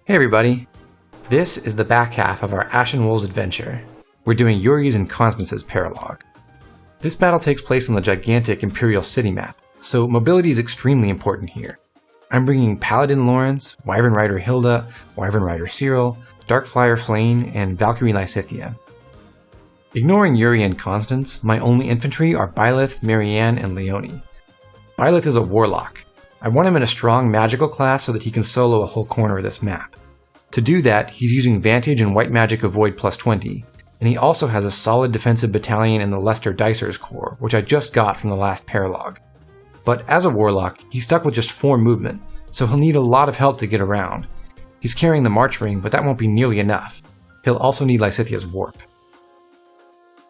Hey everybody! This is the back half of our Ashen Wolves adventure. We're doing Yuri's and Constance's paralogue. This battle takes place on the gigantic Imperial City map, so mobility is extremely important here. I'm bringing Paladin Lawrence, Wyvern Rider Hilda, Wyvern Rider Cyril, Darkflyer Flane, and Valkyrie Lysithea. Ignoring Yuri and Constance, my only infantry are Byleth, Marianne, and Leonie. Byleth is a warlock. I want him in a strong magical class so that he can solo a whole corner of this map. To do that, he's using Vantage and White Magic Avoid plus 20, and he also has a solid defensive battalion in the Lester Dicers Corps, which I just got from the last paralogue. But as a warlock, he's stuck with just 4 movement, so he'll need a lot of help to get around. He's carrying the March Ring, but that won't be nearly enough. He'll also need Lysithea's Warp.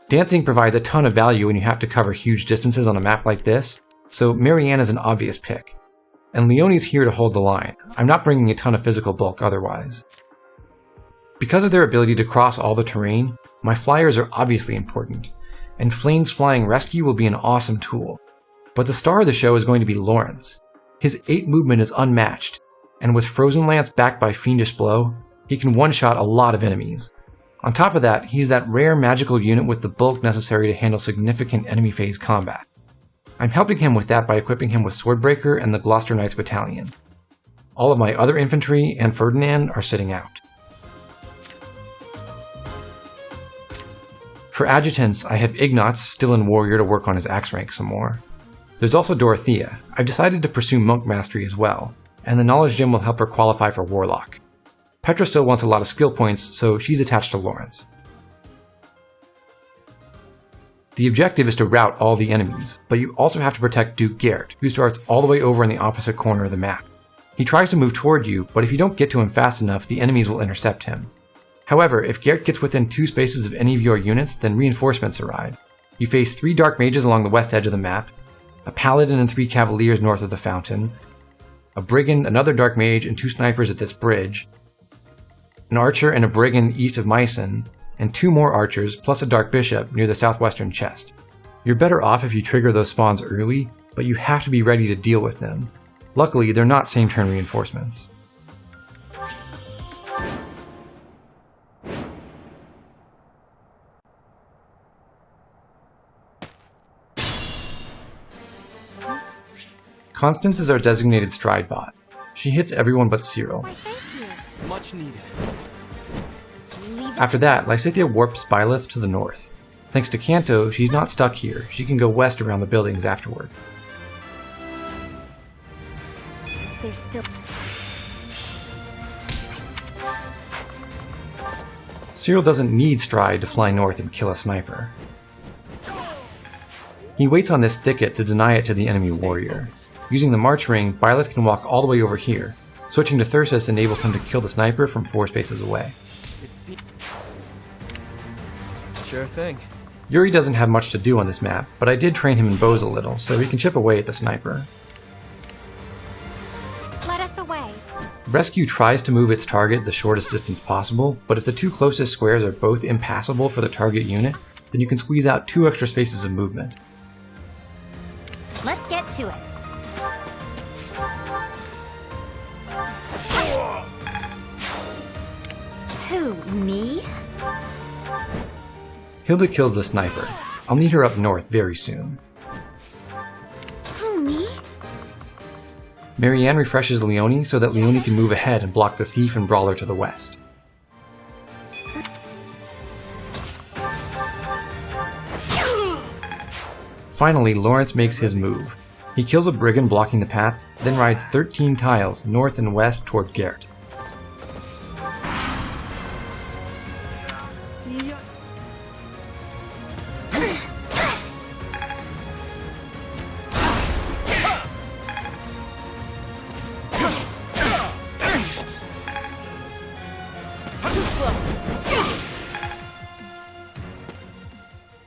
Dancing provides a ton of value when you have to cover huge distances on a map like this, so Marianne is an obvious pick. And Leonie's here to hold the line. I'm not bringing a ton of physical bulk otherwise. Because of their ability to cross all the terrain, my flyers are obviously important, and Flane's Flying Rescue will be an awesome tool. But the star of the show is going to be Lawrence. His 8 movement is unmatched, and with Frozen Lance backed by Fiendish Blow, he can one-shot a lot of enemies. On top of that, he's that rare magical unit with the bulk necessary to handle significant enemy phase combat. I'm helping him with that by equipping him with Swordbreaker and the Gloucester Knights Battalion. All of my other infantry and Ferdinand are sitting out. For adjutants, I have Ignatz still in Warrior to work on his axe rank some more. There's also Dorothea. I've decided to pursue Monk Mastery as well, and the Knowledge Gem will help her qualify for Warlock. Petra still wants a lot of skill points, so she's attached to Lawrence. The objective is to rout all the enemies, but you also have to protect Duke Gerth, who starts all the way over in the opposite corner of the map. He tries to move toward you, but if you don't get to him fast enough, the enemies will intercept him. However, if Gerth gets within 2 spaces of any of your units, then reinforcements arrive. You face 3 Dark Mages along the west edge of the map, a Paladin and 3 Cavaliers north of the fountain, a Brigand, another Dark Mage, and 2 Snipers at this bridge, an Archer and a Brigand east of Meissen, and 2 more Archers, plus a Dark Bishop near the southwestern chest. You're better off if you trigger those spawns early, but you have to be ready to deal with them. Luckily, they're not same turn reinforcements. Constance is our designated stride bot. She hits everyone but Cyril. Much needed. After that, Lysithea warps Byleth to the north. Thanks to Canto, she's not stuck here. She can go west around the buildings afterward. There's still... Cyril doesn't need stride to fly north and kill a sniper. He waits on this thicket to deny it to the enemy warrior. Using the March Ring, Byleth can walk all the way over here. Switching to Thyrsus enables him to kill the sniper from 4 spaces away. Sure thing. Yuri doesn't have much to do on this map, but I did train him in bows a little, so he can chip away at the sniper. Let us away. Rescue tries to move its target the shortest distance possible, but if the 2 closest squares are both impassable for the target unit, then you can squeeze out 2 extra spaces of movement. Let's get to it. Who, me? Hilda kills the sniper. I'll need her up north very soon. Who, me? Marianne refreshes Leonie so that Leonie can move ahead and block the thief and brawler to the west. Finally, Lawrence makes his move. He kills a brigand blocking the path, then rides 13 tiles north and west toward Gerth.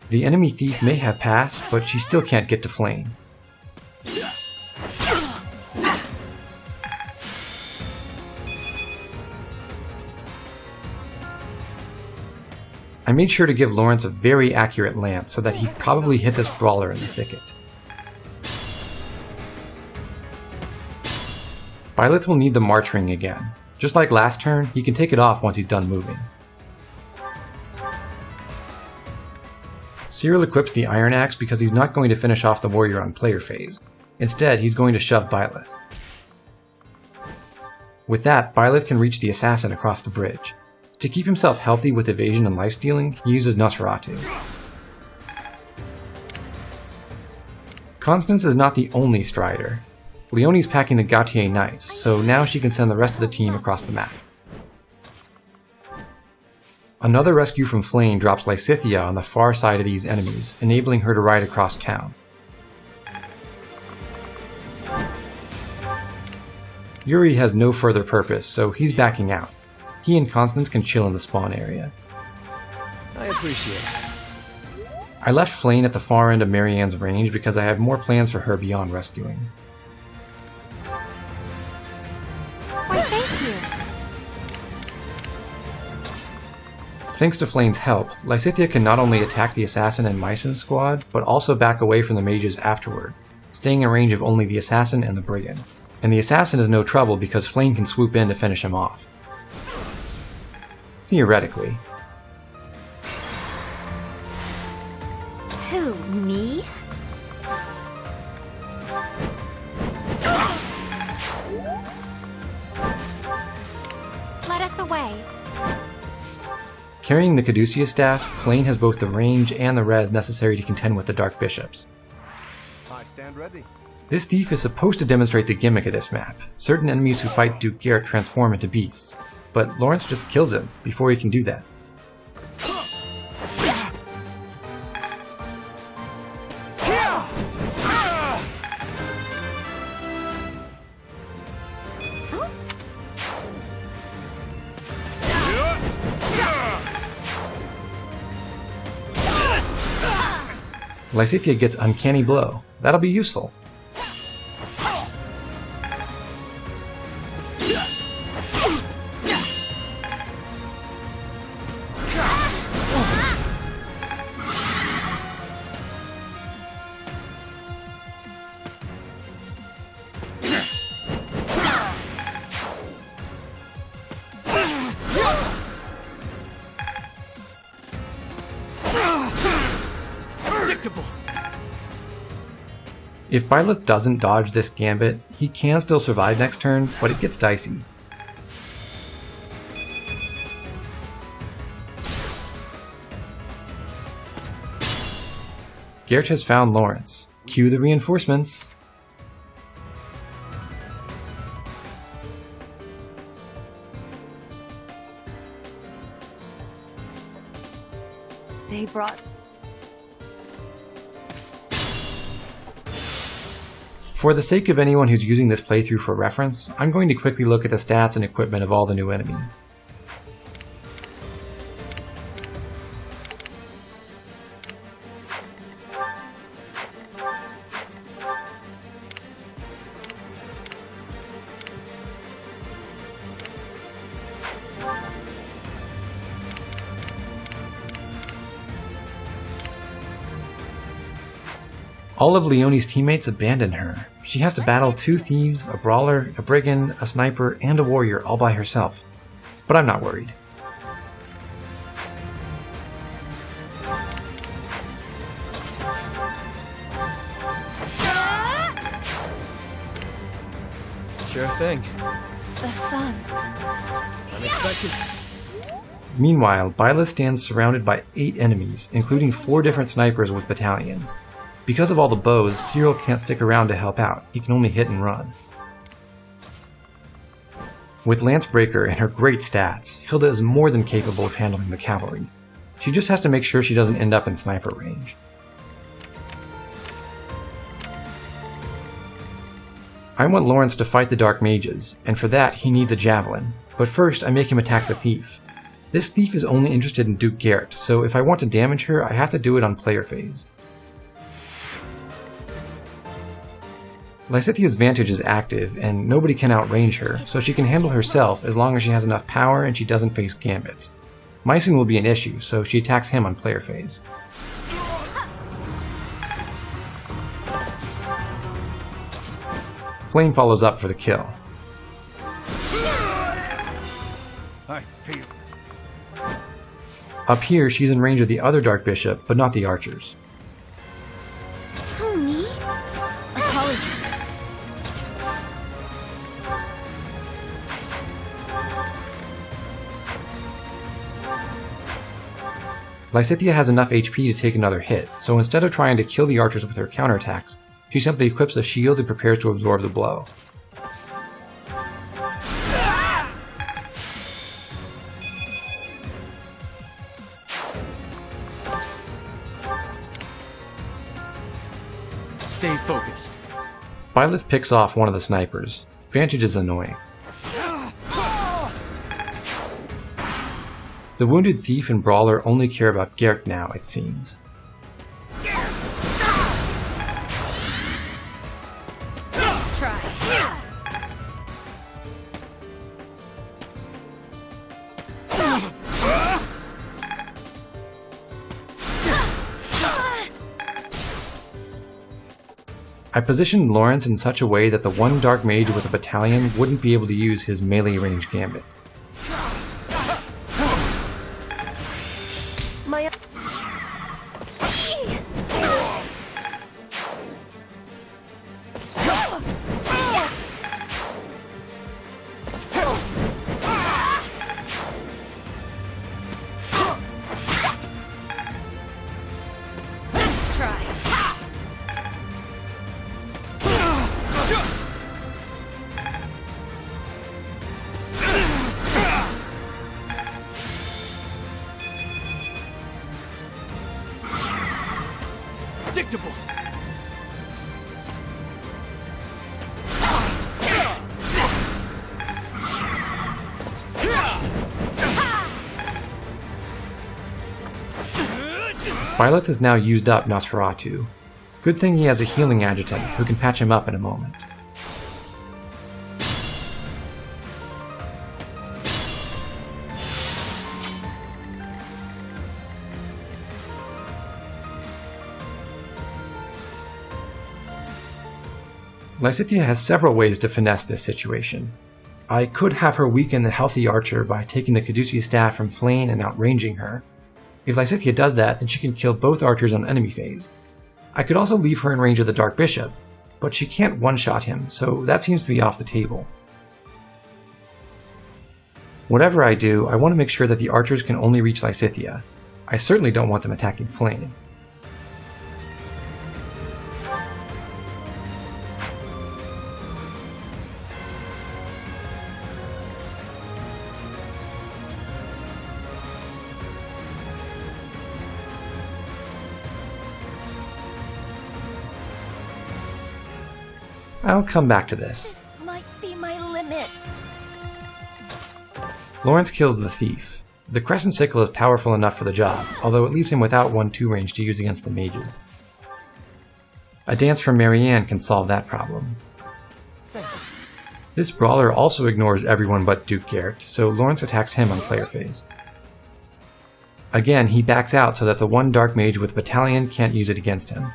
The enemy thief may have passed, but she still can't get to Flame. I made sure to give Lawrence a very accurate lance so that he'd probably hit this brawler in the thicket. Byleth will need the March Ring again. Just like last turn, he can take it off once he's done moving. Cyril equips the Iron Axe because he's not going to finish off the warrior on player phase. Instead, he's going to shove Byleth. With that, Byleth can reach the assassin across the bridge. To keep himself healthy with evasion and lifestealing, he uses Nosferatu. Constance is not the only Strider. Leonie's packing the Gautier Knights, so now she can send the rest of the team across the map. Another rescue from Flame drops Lysithea on the far side of these enemies, enabling her to ride across town. Yuri has no further purpose, so he's backing out. He and Constance can chill in the spawn area. I appreciate it. I left Flame at the far end of Marianne's range because I had more plans for her beyond rescuing. Why, thank you. Thanks to Flame's help, Lysithea can not only attack the assassin and Myson's squad, but also back away from the mages afterward, staying in range of only the assassin and the brigand. And the assassin is no trouble because Flame can swoop in to finish him off. Theoretically. Who, me? Let us away. Carrying the Caduceus staff, Flame has both the range and the res necessary to contend with the Dark Bishops. I stand ready. This thief is supposed to demonstrate the gimmick of this map. Certain enemies who fight Duke Gerth transform into beasts, but Lawrence just kills him before he can do that. Lysithea gets Uncanny Blow. That'll be useful. Predictable. If Byleth doesn't dodge this gambit, he can still survive next turn, but it gets dicey. Gerth has found Lawrence. Cue the reinforcements. They brought... For the sake of anyone who's using this playthrough for reference, I'm going to quickly look at the stats and equipment of all the new enemies. All of Leonie's teammates abandon her. She has to battle 2 thieves, a brawler, a brigand, a sniper, and a warrior all by herself. But I'm not worried. Sure thing. the sun. Unexpected. Meanwhile, Byleth stands surrounded by 8 enemies, including 4 different snipers with battalions. Because of all the bows, Cyril can't stick around to help out, he can only hit and run. With Lancebreaker and her great stats, Hilda is more than capable of handling the cavalry. She just has to make sure she doesn't end up in sniper range. I want Lawrence to fight the Dark Mages, and for that he needs a javelin, but first I make him attack the thief. This thief is only interested in Duke Gerth, so if I want to damage her, I have to do it on player phase. Lysithea's Vantage is active, and nobody can outrange her, so she can handle herself as long as she has enough power and she doesn't face gambits. Mycen will be an issue, so she attacks him on player phase. Flame follows up for the kill. I feel. Up here, she's in range of the other Dark Bishop, but not the archers. Oh, me? Apologies. Lysithea has enough HP to take another hit, so instead of trying to kill the archers with her counterattacks, she simply equips a shield and prepares to absorb the blow. Stay focused. Byleth picks off one of the snipers. Vantage is annoying. The wounded thief and brawler only care about Gerth now, it seems. Nice try. I positioned Lawrence in such a way that the one Dark Mage with a battalion wouldn't be able to use his melee range gambit. My nice try. Predictable. Byleth has now used up Nosferatu. Good thing he has a healing adjutant who can patch him up in a moment. Lysithea has several ways to finesse this situation. I could have her weaken the healthy archer by taking the Caduceus staff from Flame and outranging her. If Lysithea does that, then she can kill both archers on enemy phase. I could also leave her in range of the Dark Bishop, but she can't one-shot him, so that seems to be off the table. Whatever I do, I want to make sure that the archers can only reach Lysithea. I certainly don't want them attacking Flame. I'll come back to this. This might be my limit. Lawrence kills the thief. The Crescent Sickle is powerful enough for the job, although it leaves him without 1-2 range to use against the mages. A dance from Marianne can solve that problem. This brawler also ignores everyone but Duke Gerth, so Lawrence attacks him on player phase. Again, he backs out so that the one Dark Mage with Battalion can't use it against him.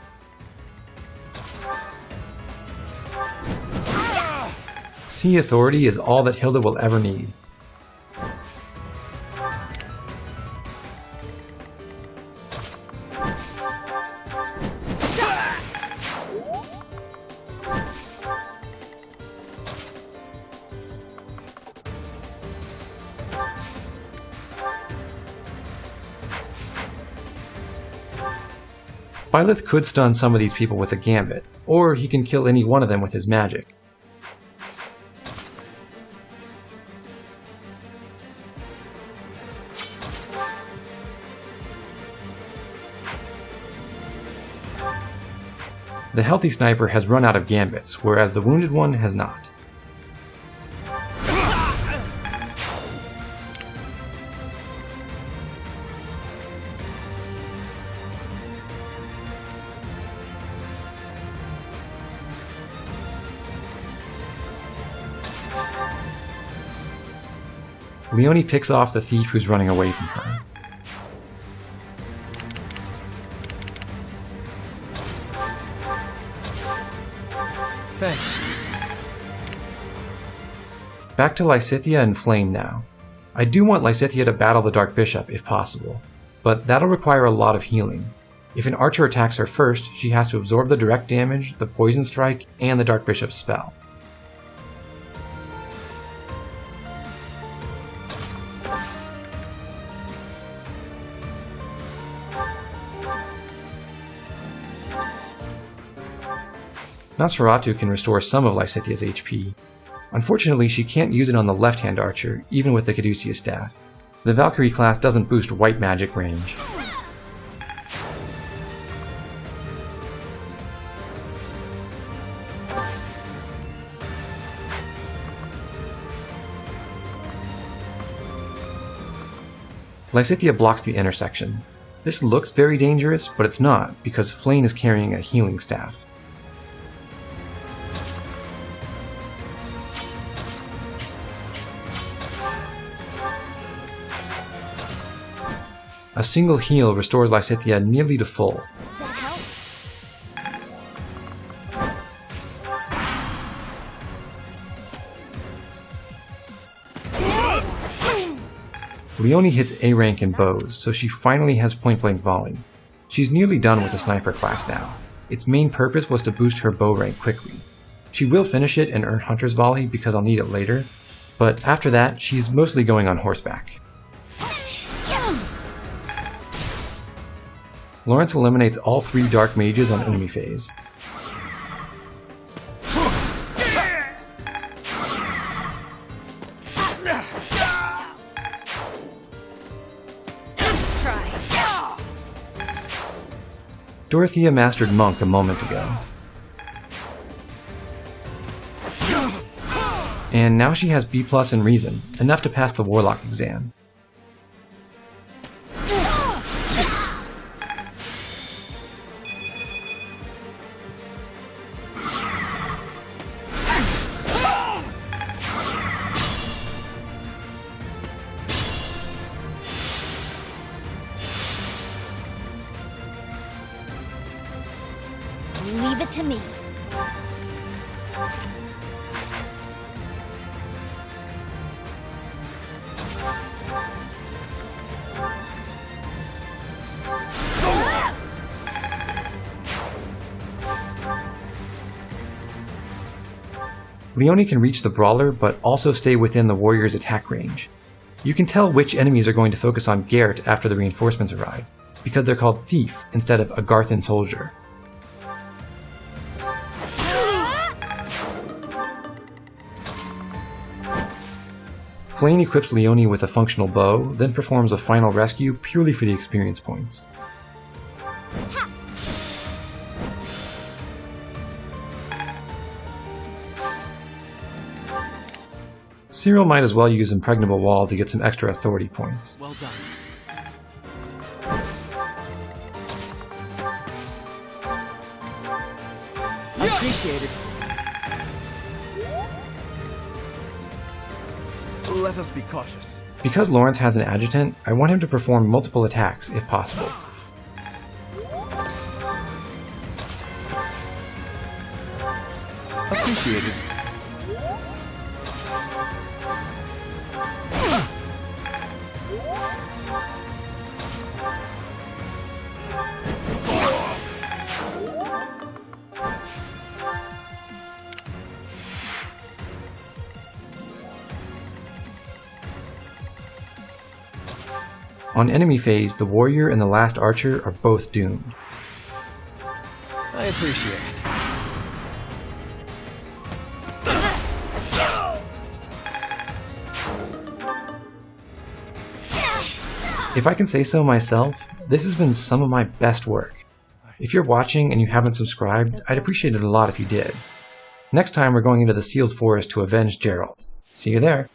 Sea Authority is all that Hilda will ever need. Byleth could stun some of these people with a gambit, or he can kill any one of them with his magic. The healthy sniper has run out of gambits, whereas the wounded one has not. Leonie picks off the thief who's running away from her. Thanks. Back to Lysithea and Flame now. I do want Lysithea to battle the Dark Bishop if possible, but that'll require a lot of healing. If an archer attacks her first, she has to absorb the direct damage, the poison strike, and the Dark Bishop's spell. Nosferatu can restore some of Lysithea's HP. Unfortunately, she can't use it on the left-hand archer, even with the Caduceus staff. The Valkyrie class doesn't boost white magic range. Lysithea blocks the intersection. This looks very dangerous, but it's not, because Flayn is carrying a healing staff. A single heal restores Lysithea nearly to full. That helps. Leone hits A rank in bows, so she finally has point-blank volley. She's nearly done with the sniper class now. Its main purpose was to boost her bow rank quickly. She will finish it and earn Hunter's Volley because I'll need it later, but after that, she's mostly going on horseback. Lawrence eliminates all 3 Dark Mages on enemy phase. Let's try. Dorothea mastered Monk a moment ago. And now she has B+ in Reason, enough to pass the Warlock exam. Leave it to me. Leone can reach the Brawler, but also stay within the Warrior's attack range. You can tell which enemies are going to focus on Gerth after the reinforcements arrive, because they're called Thief instead of Agarthan Soldier. Flayn equips Leone with a functional bow, then performs a final rescue purely for the experience points. Cyril might as well use Impregnable Wall to get some extra authority points. Well done. Appreciate it. Let us be cautious. Because Lawrence has an adjutant, I want him to perform multiple attacks if possible. Appreciated. On enemy phase, the Warrior and the last Archer are both doomed. I appreciate it. If I can say so myself, this has been some of my best work. If you're watching and you haven't subscribed, I'd appreciate it a lot if you did. Next time we're going into the Sealed Forest to avenge Geralt. See you there!